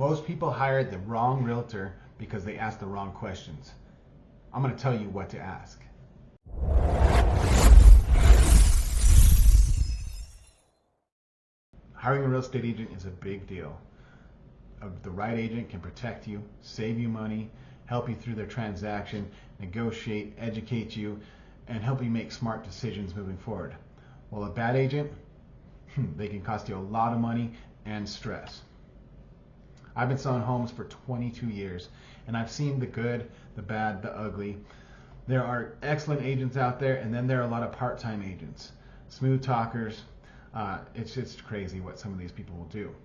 Most people hire the wrong realtor because they ask the wrong questions. I'm going to tell you what to ask. Hiring a real estate agent is a big deal. The right agent can protect you, save you money, help you through their transaction, negotiate, educate you, and help you make smart decisions moving forward. While a bad agent, they can cost you a lot of money and stress. I've been selling homes for 22 years, and I've seen the good, the bad, the ugly. There are excellent agents out there, and then there are a lot of part-time agents, smooth talkers. It's just crazy what some of these people will do.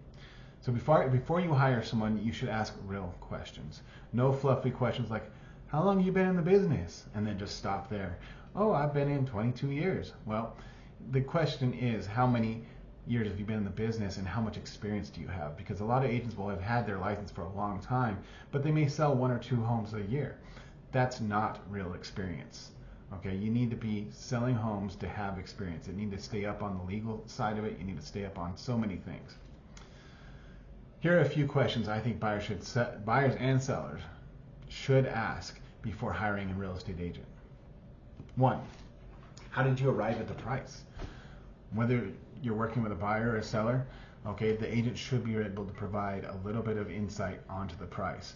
So before you hire someone, you should ask real questions. No fluffy questions like, how long have you been in the business? And then just stop there. Oh, I've been in 22 years. Well, the question is, how many years have you been in the business and how much experience do you have? Because a lot of agents will have had their license for a long time, but they may sell 1 or 2 homes a year. That's not real experience. Okay, you need to be selling homes to have experience. You need to stay up on the legal side of it. You need to stay up on so many things. Here are a few questions I think buyers and sellers should ask before hiring a real estate agent. 1, how did you arrive at the price? Whether you're working with a buyer or a seller, okay, the agent should be able to provide a little bit of insight onto the price.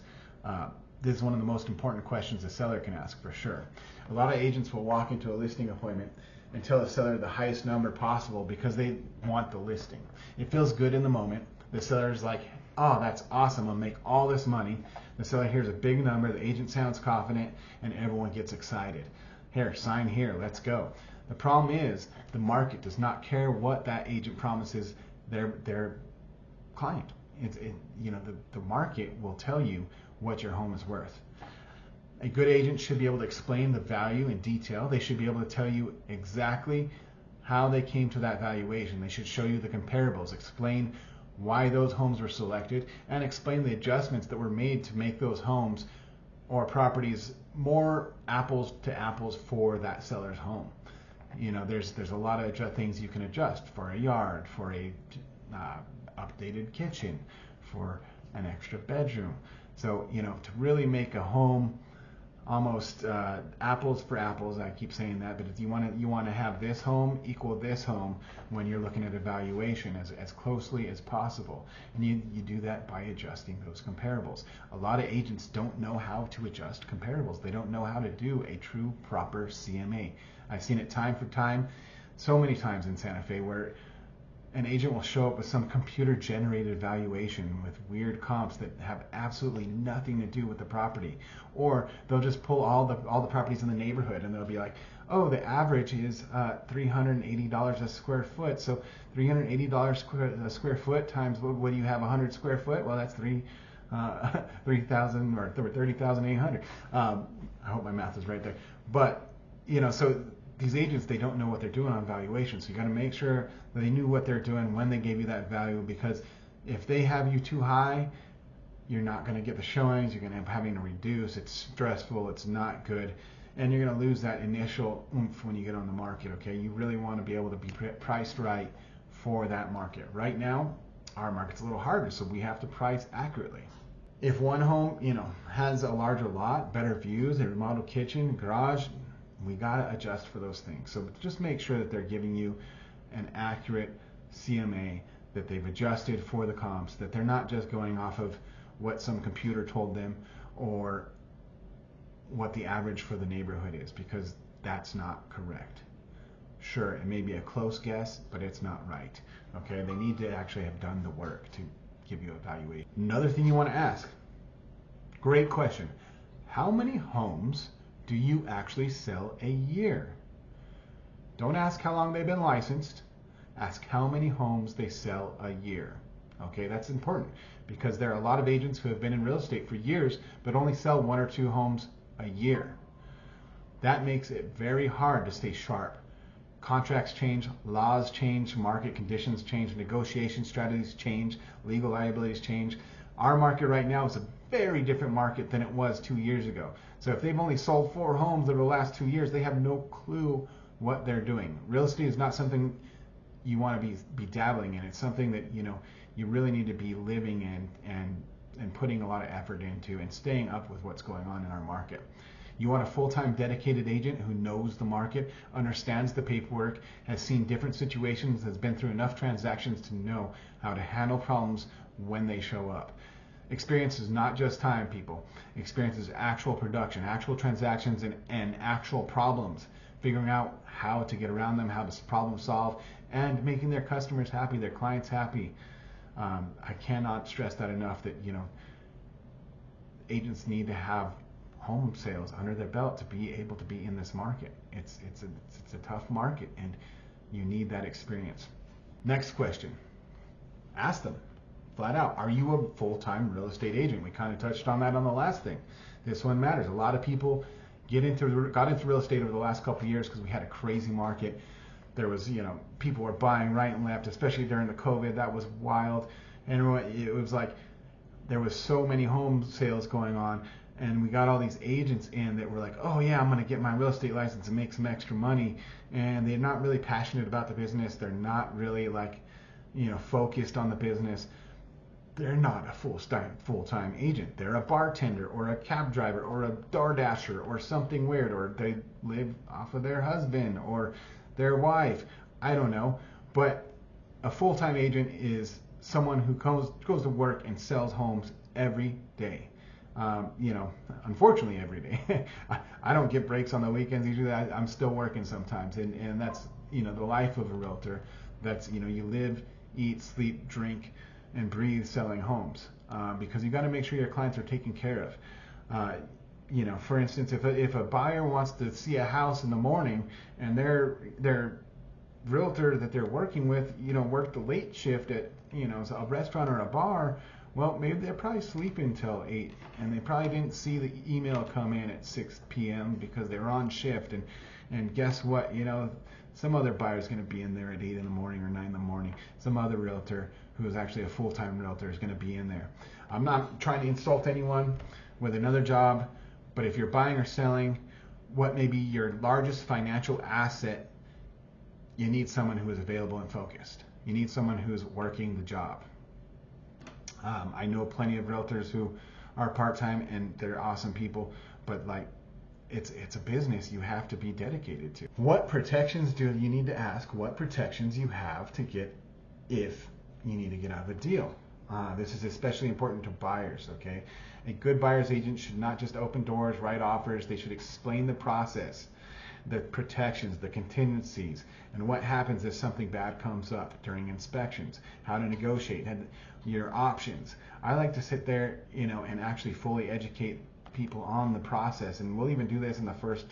This is one of the most important questions a seller can ask for sure. A lot of agents will walk into a listing appointment and tell the seller the highest number possible because they want the listing. It feels good in the moment. The seller's like, oh, that's awesome, I'll make all this money. The seller hears a big number, the agent sounds confident, and everyone gets excited. Here, sign here, let's go. The problem is the market does not care what that agent promises their client. The market will tell you what your home is worth. A good agent should be able to explain the value in detail. They should be able to tell you exactly how they came to that valuation. They should show you the comparables, explain why those homes were selected, and explain the adjustments that were made to make those homes or properties more apples to apples for that seller's home. There's a lot of things you can adjust for a yard, for a updated kitchen, for an extra bedroom. So, to really make a home almost apples for apples, I keep saying that, but if you want to have this home equal this home when you're looking at evaluation as closely as possible. And you do that by adjusting those comparables. A lot of agents don't know how to adjust comparables. They don't know how to do a true proper CMA. I've seen it time for time, so many times in Santa Fe, where an agent will show up with some computer-generated valuation with weird comps that have absolutely nothing to do with the property. Or they'll just pull all the properties in the neighborhood and they'll be like, oh, the average is $380 a square foot. So $380 a square foot times, what do you have, 100 square foot? Well, that's 3,000 or 30,800. I hope my math is right there. But, so these agents, they don't know what they're doing on valuation. So you got to make sure that they knew what they're doing when they gave you that value, because if they have you too high, you're not going to get the showings. You're going to end up having to reduce. It's stressful. It's not good. And you're going to lose that initial oomph when you get on the market, okay? You really want to be able to be priced right for that market. Right now, our market's a little harder, so we have to price accurately. If one home, has a larger lot, better views, a remodeled kitchen, garage, we got to adjust for those things. So just make sure that they're giving you an accurate CMA, that they've adjusted for the comps, that they're not just going off of what some computer told them or what the average for the neighborhood is, because that's not correct. Sure, it may be a close guess, but it's not right. Okay, they need to actually have done the work to give you a valuation. Another thing you want to ask, great question, how many homes do you actually sell a year? Don't ask how long they've been licensed. Ask how many homes they sell a year. Okay, that's important because there are a lot of agents who have been in real estate for years but only sell 1 or 2 homes a year. That makes it very hard to stay sharp. Contracts change, laws change, market conditions change, negotiation strategies change, legal liabilities change. Our market right now is a very different market than it was 2 years ago. So if they've only sold 4 homes over the last 2 years, they have no clue what they're doing. Real estate is not something you want to be dabbling in. It's something that you really need to be living in and putting a lot of effort into and staying up with what's going on in our market. You want a full-time dedicated agent who knows the market, understands the paperwork, has seen different situations, has been through enough transactions to know how to handle problems when they show up. Experience is not just time, people. Experience is actual production, actual transactions, and actual problems. Figuring out how to get around them, how to problem solve, and making their customers happy, their clients happy. I cannot stress that enough, that agents need to have home sales under their belt to be able to be in this market. It's a tough market, and you need that experience. Next question. Ask them flat out, are you a full-time real estate agent? We kind of touched on that on the last thing. This one matters. A lot of people got into real estate over the last couple of years because we had a crazy market. There was, people were buying right and left, especially during the COVID. That was wild. And it was like there was so many home sales going on, and we got all these agents in that were like, oh yeah, I'm going to get my real estate license and make some extra money. And they're not really passionate about the business. They're not really focused on the business. They're not a full-time agent. They're a bartender or a cab driver or a DoorDasher or something weird, or they live off of their husband or their wife. I don't know. But a full-time agent is someone who goes to work and sells homes every day. Unfortunately every day. I don't get breaks on the weekends. Usually I'm still working sometimes, and that's the life of a realtor. That's you live, eat, sleep, drink, and breathe selling homes, because you got to make sure your clients are taken care of. For instance, if a buyer wants to see a house in the morning and their realtor that they're working with worked the late shift at a restaurant or a bar, well, maybe they're probably sleeping till 8, and they probably didn't see the email come in at 6 p.m. because they were on shift. And guess what? Some other buyer is going to be in there at 8 in the morning or 9 in the morning. Some other realtor who is actually a full-time realtor is going to be in there. I'm not trying to insult anyone with another job, but if you're buying or selling what may be your largest financial asset, you need someone who is available and focused. You need someone who's working the job. I know plenty of realtors who are part-time, and they're awesome people, but it's a business you have to be dedicated to. What protections do you need to ask? What protections you have to get if you need to get out of a deal? This is especially important to buyers, okay? A good buyer's agent should not just open doors, write offers. They should explain the process, the protections, the contingencies, and what happens if something bad comes up during inspections, how to negotiate, and your options. I like to sit there, and actually fully educate people on the process, and we'll even do this in the first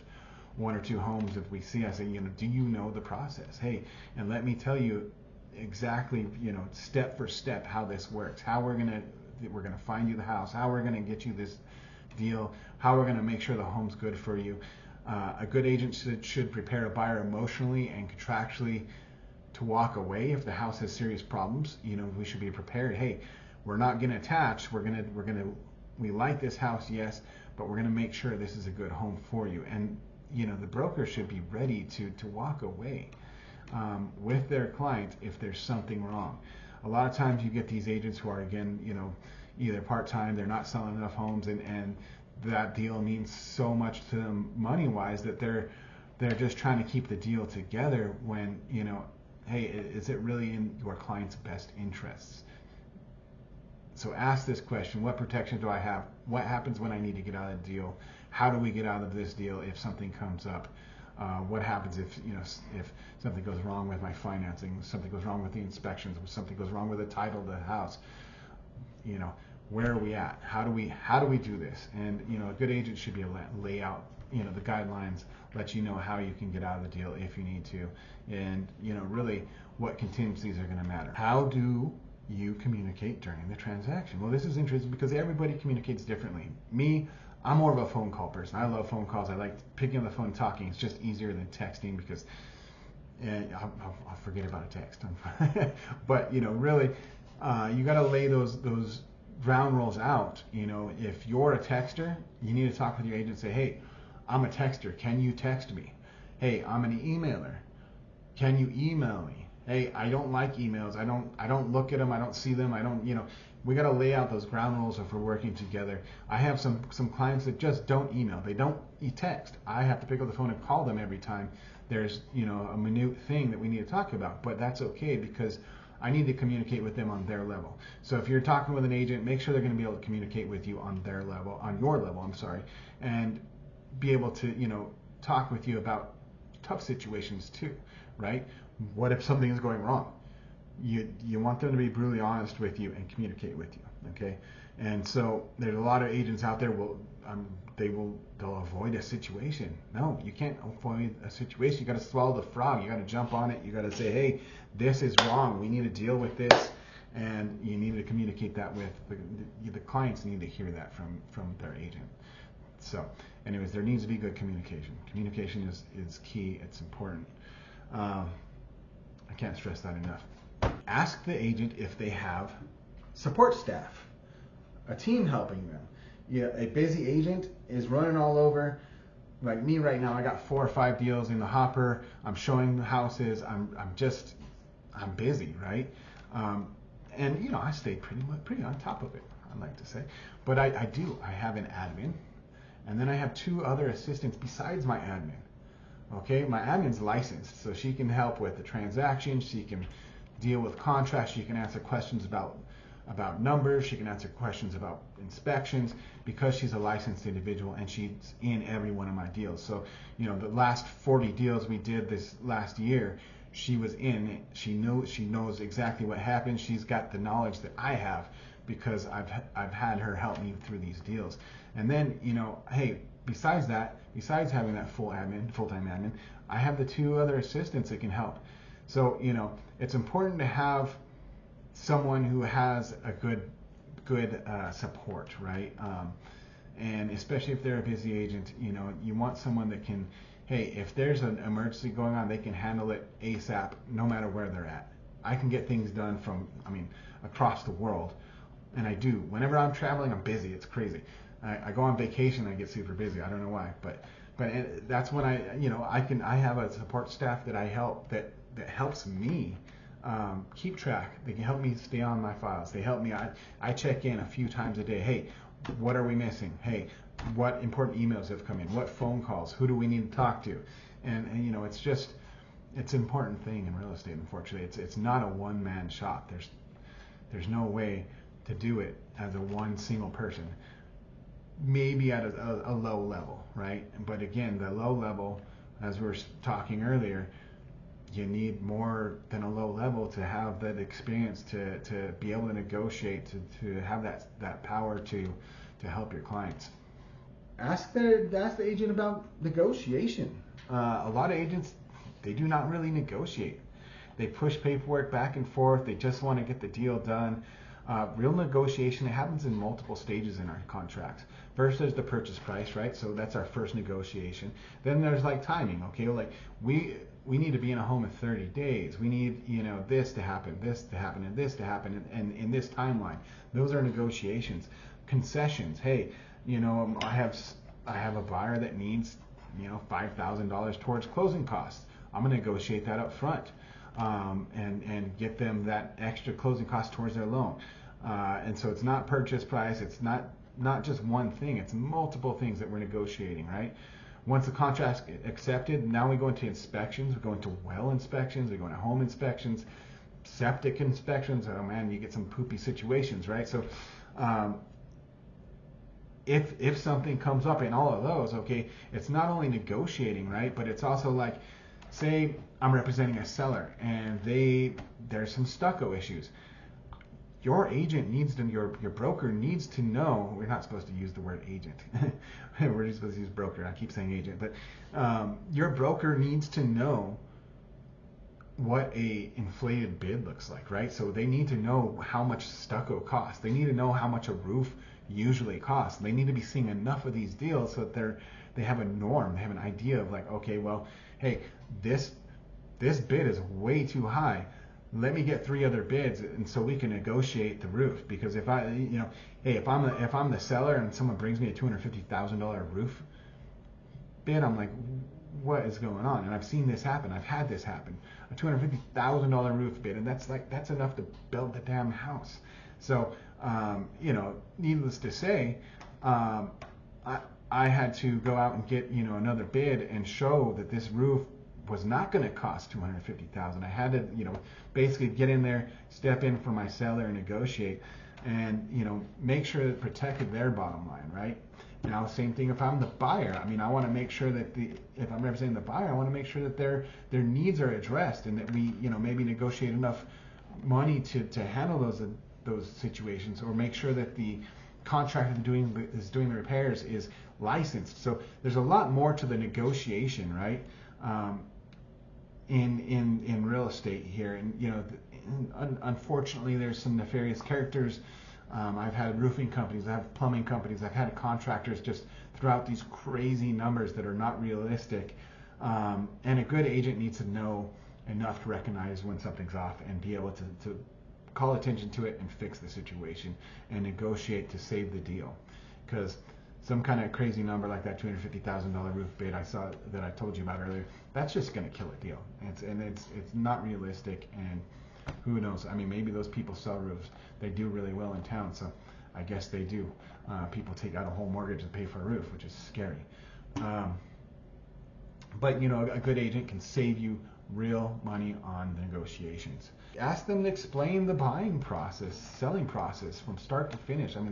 1 or 2 homes if we see. I say, do you know the process? Hey, and let me tell you exactly, step for step how this works, how we're gonna find you the house, how we're gonna get you this deal, how we're gonna make sure the home's good for you. A good agent should prepare a buyer emotionally and contractually to walk away if the house has serious problems. We should be prepared. Hey, we're not gonna attach. We like this house, yes, but we're gonna make sure this is a good home for you. And the broker should be ready to walk away with their client if there's something wrong. A lot of times you get these agents who are, again, either part-time, they're not selling enough homes, and that deal means so much to them money-wise that they're just trying to keep the deal together when, hey, is it really in your client's best interests? So ask this question: what protection do I have? What happens when I need to get out of the deal? How do we get out of this deal if something comes up? What happens if something goes wrong with my financing, something goes wrong with the inspections, something goes wrong with the title of the house? Where are we at? How do we do this? And a good agent should be able to lay out the guidelines, let you know how you can get out of the deal if you need to, and really what contingencies are going to matter. How do you communicate during the transaction? Well, this is interesting because everybody communicates differently. Me, I'm more of a phone call person. I love phone calls. I like picking up the phone and talking. It's just easier than texting because I'll forget about a text. But really, you got to lay those ground rules out. If you're a texter, you need to talk with your agent and say, hey, I'm a texter. Can you text me? Hey, I'm an emailer. Can you email me? Hey, I don't like emails. I don't look at them. I don't see them. I don't, We got to lay out those ground rules if we're working together. I have some clients that just don't email. They don't text. I have to pick up the phone and call them every time there's, a minute thing that we need to talk about. But that's okay, because I need to communicate with them on their level. So if you're talking with an agent, make sure they're going to be able to communicate with you on their level, on your level, and be able to, talk with you about tough situations too, right? What if something is going wrong? You want them to be brutally honest with you and communicate with you, okay? And so there's a lot of agents out there they'll avoid a situation. No, you can't avoid a situation. You got to swallow the frog. You got to jump on it. You got to say, hey, this is wrong. We need to deal with this, and you need to communicate that with the clients. Need to hear that from their agent. So, anyways, there needs to be good communication. Communication is key. It's important. I can't stress that enough. Ask the agent if they have support staff, a team helping them. A busy agent is running all over. Like me right now, I got 4 or 5 deals in the hopper. I'm showing the houses. I'm busy, right? And I stay pretty on top of it, I'd like to say. But I do. I have an admin, and then I have 2 other assistants besides my admin. Okay, my admin's licensed, so she can help with the transactions. She can deal with contracts. She can answer questions about numbers. She can answer questions about inspections, because she's a licensed individual and she's in every one of my deals. So, the last 40 deals we did this last year, she was in. She knows exactly what happened. She's got the knowledge that I have, because I've had her help me through these deals. And then, hey, besides having that full-time admin, I have the 2 other assistants that can help. So, it's important to have someone who has a good support, right? And especially if they're a busy agent, you want someone that can, hey, if there's an emergency going on, they can handle it ASAP, no matter where they're at. I can get things done across the world, and I do. Whenever I'm traveling, I'm busy. It's crazy. I go on vacation, I get super busy. I don't know why, but that's when I have a support staff that I help that helps me keep track. They can help me stay on my files. They help me. I check in a few times a day. Hey, what are we missing? Hey, what important emails have come in? What phone calls? Who do we need to talk to? And it's an important thing in real estate. Unfortunately, it's not a one-man shop. There's no way to do it as a one single person. Maybe at a low level, right? But again, the low level, as we were talking earlier, you need more than a low level to have that experience to be able to negotiate, to have that power to help your clients. Ask the agent about negotiation. A lot of agents, they do not really negotiate. They push paperwork back and forth. They just want to get the deal done. Real negotiation, it happens in multiple stages in our contracts. First, there's the purchase price, right? So that's our first negotiation. Then there's timing, okay? We need to be in a home in 30 days. We need, this to happen, and this to happen, and in this timeline. Those are negotiations. Concessions. Hey, I have a buyer that needs, $5,000 towards closing costs. I'm going to negotiate that up front, and get them that extra closing cost towards their loan. And so it's not purchase price. It's not just one thing. It's multiple things that we're negotiating, right? Once the contract's accepted, now we go into inspections. We go into well inspections. We go into home inspections, septic inspections. Oh man, you get some poopy situations, right? So if something comes up in all of those, okay, it's not only negotiating, right? But it's also say I'm representing a seller and there's some stucco issues. Your agent needs to, your broker needs to know, we're not supposed to use the word agent. We're just supposed to use broker. I keep saying agent, but your broker needs to know what a inflated bid looks like, right? So they need to know how much stucco costs. They need to know how much a roof usually costs. They need to be seeing enough of these deals so that they have a norm. They have an idea of okay, well, hey, this bid is way too high. Let me get 3 other bids, and so we can negotiate the roof. Because if hey, if I'm the seller and someone brings me a $250,000 roof bid, I'm like, what is going on? And I've seen this happen. I've had this happen. A $250,000 roof bid, and that's enough to build the damn house. So Needless to say, I had to go out and get another bid and show that this roof was not going to cost $250,000. I had to basically get in there, step in for my seller, and negotiate, and make sure that it protected their bottom line, right? Now, same thing if I'm the buyer. I mean, I want to make sure that if I'm representing the buyer, I want to make sure that their needs are addressed, and that we maybe negotiate enough money to handle those situations, or make sure that the contractor is doing the repairs is licensed. So there's a lot more to the negotiation, right? In real estate here, and unfortunately, there's some nefarious characters. I've had roofing companies, I have plumbing companies, I've had contractors just throw out these crazy numbers that are not realistic. And a good agent needs to know enough to recognize when something's off and be able to call attention to it and fix the situation and negotiate to save the deal. Because some kind of crazy number like that $250,000 roof bid I saw that I told you about earlier, that's just going to kill a deal. It's not realistic, and who knows? I mean, maybe those people sell roofs. They do really well in town, so I guess they do. People take out a whole mortgage to pay for a roof, which is scary. But a good agent can save you real money on the negotiations. Ask them to explain the buying process, selling process from start to finish. I mean,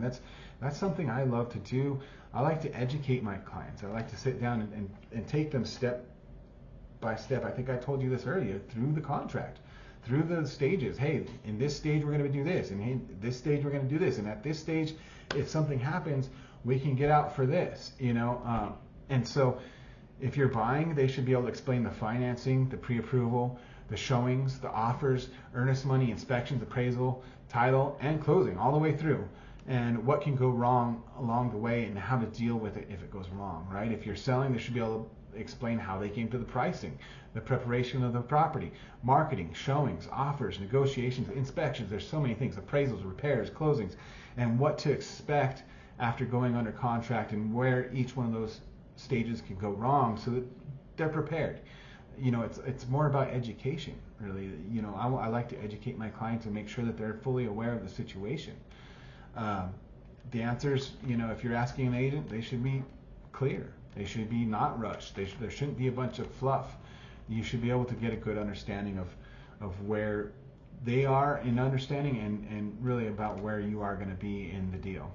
that's something I love to do. I like to educate my clients. I like to sit down and take them step by step. I think I told you this earlier, through the contract, through the stages. Hey, in this stage we're going to do this, and in this stage we're going to do this, and at this stage, if something happens, we can get out for this. And so if you're buying, they should be able to explain the financing, the pre-approval, the showings, the offers, earnest money, inspections, appraisal, title, and closing, all the way through, and what can go wrong along the way and how to deal with it if it goes wrong, right? If you're selling, they should be able to explain how they came to the pricing, the preparation of the property, marketing, showings, offers, negotiations, inspections. There's so many things, appraisals, repairs, closings, and what to expect after going under contract, and where each one of those stages can go wrong so that they're prepared. It's more about education, really. I like to educate my clients and make sure that they're fully aware of the situation. The answers, if you're asking an agent, they should be clear. They should be not rushed. There shouldn't be a bunch of fluff. You should be able to get a good understanding of where they are in understanding, and really about where you are going to be in the deal.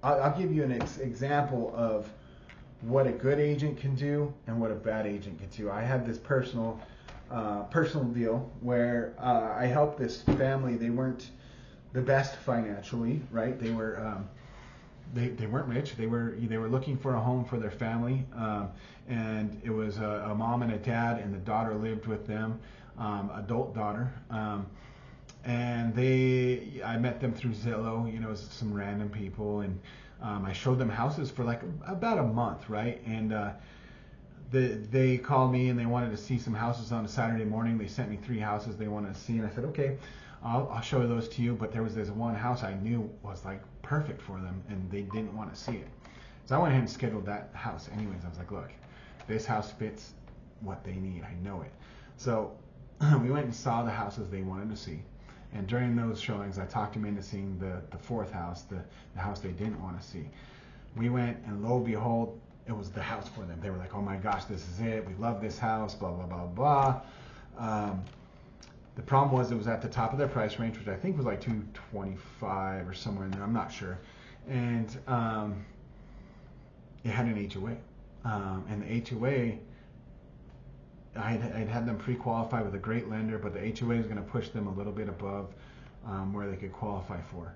I'll give you an example of what a good agent can do and what a bad agent can do. I had this personal deal where I helped this family. They weren't the best financially, right? They were they weren't rich. They were looking for a home for their family, and it was a mom and a dad, and the daughter lived with them, adult daughter. And I met them through Zillow, some random people, and I showed them houses for like about a month, right? And they called me and they wanted to see some houses on a Saturday morning. They sent me 3 houses they wanted to see, and I said, okay, I'll show those to you. But there was this one house I knew was like perfect for them, and they didn't want to see it. So I went ahead and scheduled that house anyways. I was like, look, this house fits what they need. I know it. So we went and saw the houses they wanted to see. And during those showings, I talked them into seeing the 4th house, the house they didn't want to see. We went, and lo and behold, it was the house for them. They were like, oh my gosh, this is it. We love this house, blah, blah, blah, blah. The problem was it was at the top of their price range, which I think was like $225 or somewhere in there. I'm not sure. And it had an HOA. And the HOA, I'd had them pre-qualify with a great lender, but the HOA was going to push them a little bit above where they could qualify for.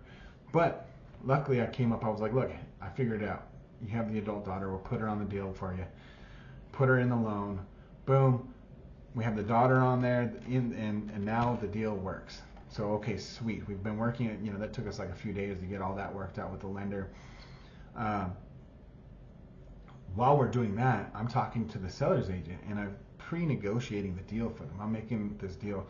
But luckily I was like, look, I figured it out. You have the adult daughter, we'll put her on the deal for you. Put her in the loan. Boom. We have the daughter on there, and now the deal works. So, okay, sweet. We've been working it, that took us like a few days to get all that worked out with the lender. While we're doing that, I'm talking to the seller's agent, and I'm pre-negotiating the deal for them. I'm making this deal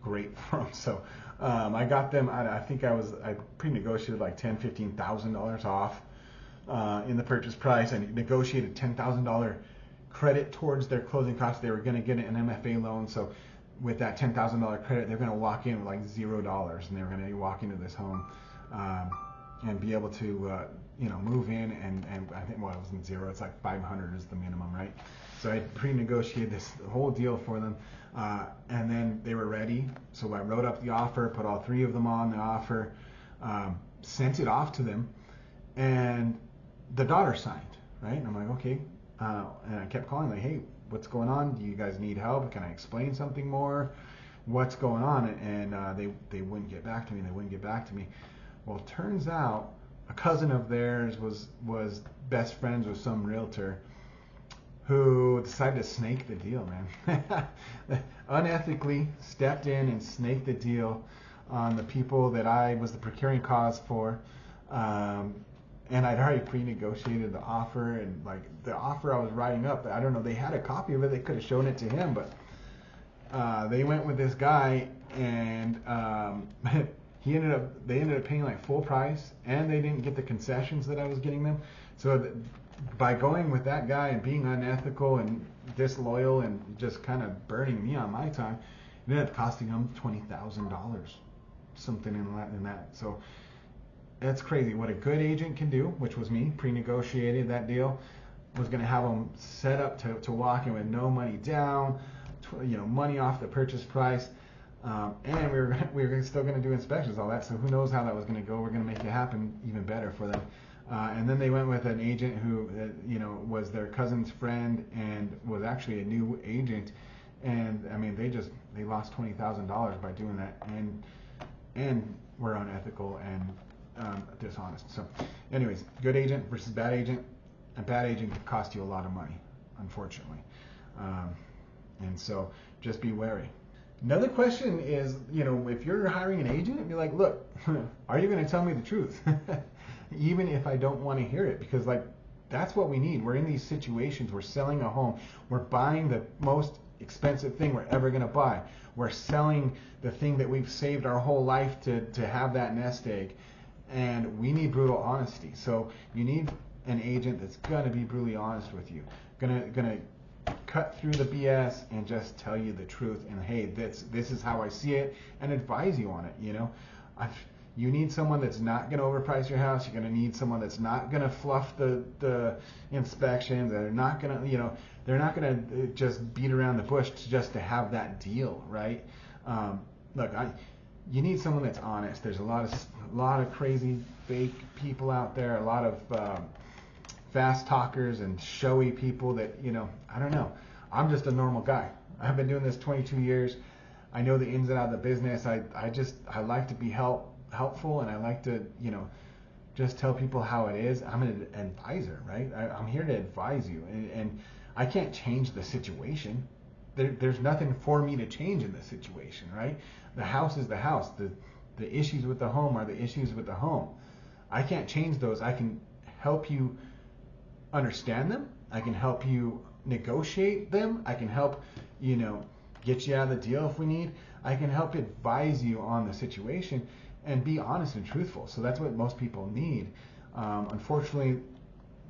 great for them. So I got them, I think I pre-negotiated like $10,000, $15,000 off in the purchase price. I negotiated $10,000 credit towards their closing costs. They were going to get an MFA loan, so with that $10,000 credit, they're going to walk in with like $0, and they're going to walk into this home. um, and be able to move in, and I think, well, it wasn't zero, it's like 500 is the minimum, right? So I pre-negotiated this whole deal for them, and then they were ready. So I wrote up the offer, put all three of them on the offer, sent it off to them, and the daughter signed, right? And I'm like, okay. And I kept calling, like, hey, what's going on? Do you guys need help? Can I explain something more? What's going on? And they wouldn't get back to me. Well, it turns out a cousin of theirs was best friends with some realtor who decided to snake the deal, man. Unethically stepped in and snaked the deal on the people that I was the procuring cause for. And I'd already pre-negotiated the offer, and like the offer I was writing up, I don't know, they had a copy of it, they could have shown it to him, but they went with this guy, and they ended up paying like full price, and they didn't get the concessions that I was getting them. So by going with that guy and being unethical and disloyal and just kind of burning me on my time, it ended up costing them $20,000, something in that. So that's crazy. What a good agent can do, which was me, pre-negotiated that deal, was going to have them set up to walk in with no money down, money off the purchase price, and we were still going to do inspections, all that. So who knows how that was going to go? We're going to make it happen even better for them. And then they went with an agent who, was their cousin's friend and was actually a new agent. And I mean, they lost $20,000 by doing that, and were unethical and dishonest. So anyways, good agent versus bad agent. A bad agent can cost you a lot of money, unfortunately. And so just be wary. Another question is, if you're hiring an agent, be like, look, are you going to tell me the truth? Even if I don't want to hear it, because like that's what we need. We're in these situations. We're selling a home. We're buying the most expensive thing we're ever going to buy. We're selling the thing that we've saved our whole life to have that nest egg. And we need brutal honesty. So you need an agent that's going to be brutally honest with you, going to cut through the BS and just tell you the truth. And hey, this is how I see it, and advise you on it. You need someone that's not going to overprice your house. You're going to need someone that's not going to fluff the inspections. They're not going to, they're not going to just beat around the bush just to have that deal, right? Look, you need someone that's honest. There's a lot of crazy fake people out there, a lot of fast talkers and showy people that, I don't know. I'm just a normal guy. I've been doing this 22 years. I know the ins and outs of the business. I like to be helpful, and I like to, just tell people how it is. I'm an advisor, right? I'm here to advise you, and I can't change the situation. There's nothing for me to change in the situation, right? The house is the house. The issues with the home are the issues with the home. I can't change those. I can help you understand them. I can help you negotiate them. I can help, get you out of the deal if we need. I can help advise you on the situation and be honest and truthful. So that's what most people need. Unfortunately,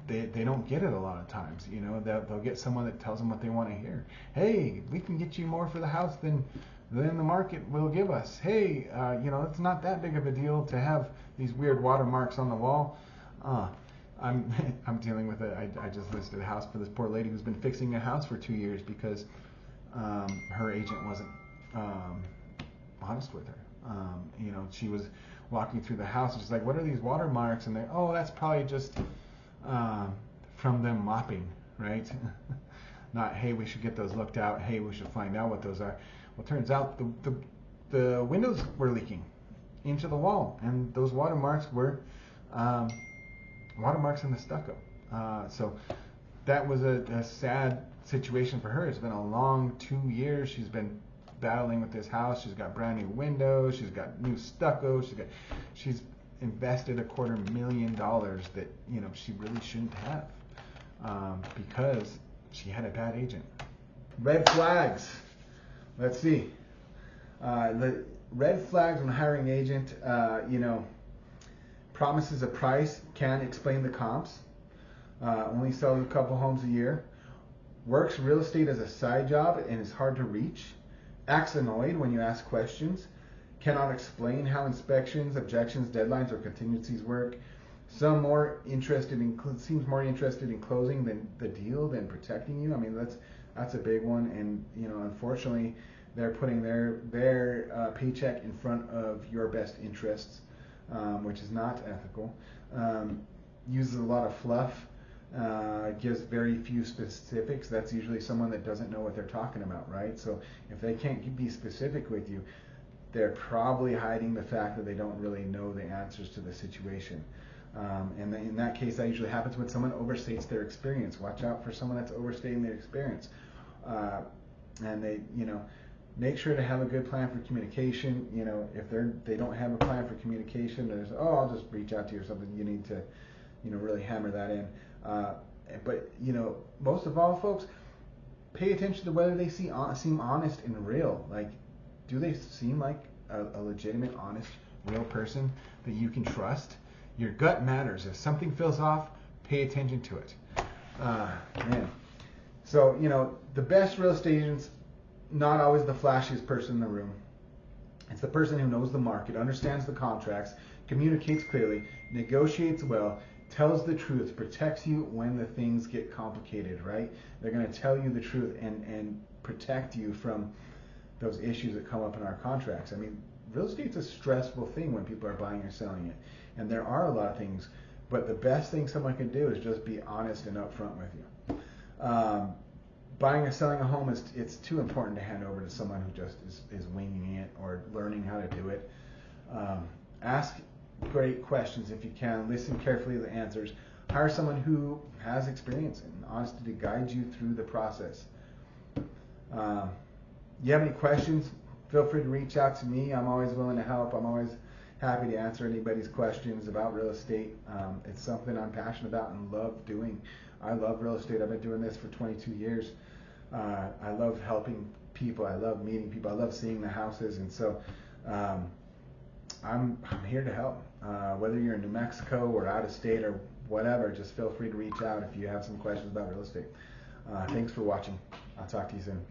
they don't get it a lot of times. They'll get someone that tells them what they want to hear. Hey, we can get you more for the house than the market will give us. Hey, it's not that big of a deal to have these weird watermarks on the wall. I'm dealing with it. I just listed a house for this poor lady who's been fixing a house for 2 years because her agent wasn't honest with her. She was walking through the house and she's like, what are these watermarks? And that's probably just from them mopping, right? Not, hey, we should get those looked out. Hey, we should find out what those are. Well, it turns out the windows were leaking into the wall, and those watermarks were watermarks in the stucco. So that was a sad situation for her. It's been a long 2 years. She's been battling with this house. She's got brand new windows. She's got new stucco. She's invested $250,000 that she really shouldn't have because she had a bad agent. Red flags. Let's see. The red flags when hiring an agent. Promises a price, can't explain the comps. Only sells a couple homes a year. Works real estate as a side job and is hard to reach. Acts annoyed when you ask questions. cannot explain how inspections, objections, deadlines, or contingencies work. Some seems more interested in closing the deal than protecting you. I mean, that's a big one, and unfortunately, they're putting their paycheck in front of your best interests, which is not ethical. Uses a lot of fluff. Gives very few specifics. That's usually someone that doesn't know what they're talking about, right? So if they can't be specific with you, they're probably hiding the fact that they don't really know the answers to the situation. And in that case, that usually happens when someone overstates their experience. Watch out for someone that's overstating their experience. And make sure to have a good plan for communication. If they don't have a plan for communication, there's, I'll just reach out to you or something. You need to, really hammer that in. But most of all, folks, pay attention to whether they seem honest and real. Like, do they seem like a legitimate, honest, real person that you can trust? Your gut matters. If something feels off, pay attention to it. Man. So, the best real estate agents, not always the flashiest person in the room. It's the person who knows the market, understands the contracts, communicates clearly, negotiates well, tells the truth, protects you when the things get complicated, right? They're going to tell you the truth and protect you from those issues that come up in our contracts. I mean, real estate's a stressful thing when people are buying or selling it. And there are a lot of things, but the best thing someone can do is just be honest and upfront with you. Buying or selling a home, it's too important to hand over to someone who just is winging it or learning how to do it. Ask great questions if you can. Listen carefully to the answers. Hire someone who has experience and honesty to guide you through the process. You have any questions, feel free to reach out to me. I'm always willing to help. I'm always happy to answer anybody's questions about real estate. It's something I'm passionate about and love doing. I love real estate. I've been doing this for 22 years. I love helping people. I love meeting people. I love seeing the houses. And so I'm here to help. Whether you're in New Mexico or out of state or whatever, just feel free to reach out if you have some questions about real estate. Thanks for watching. I'll talk to you soon.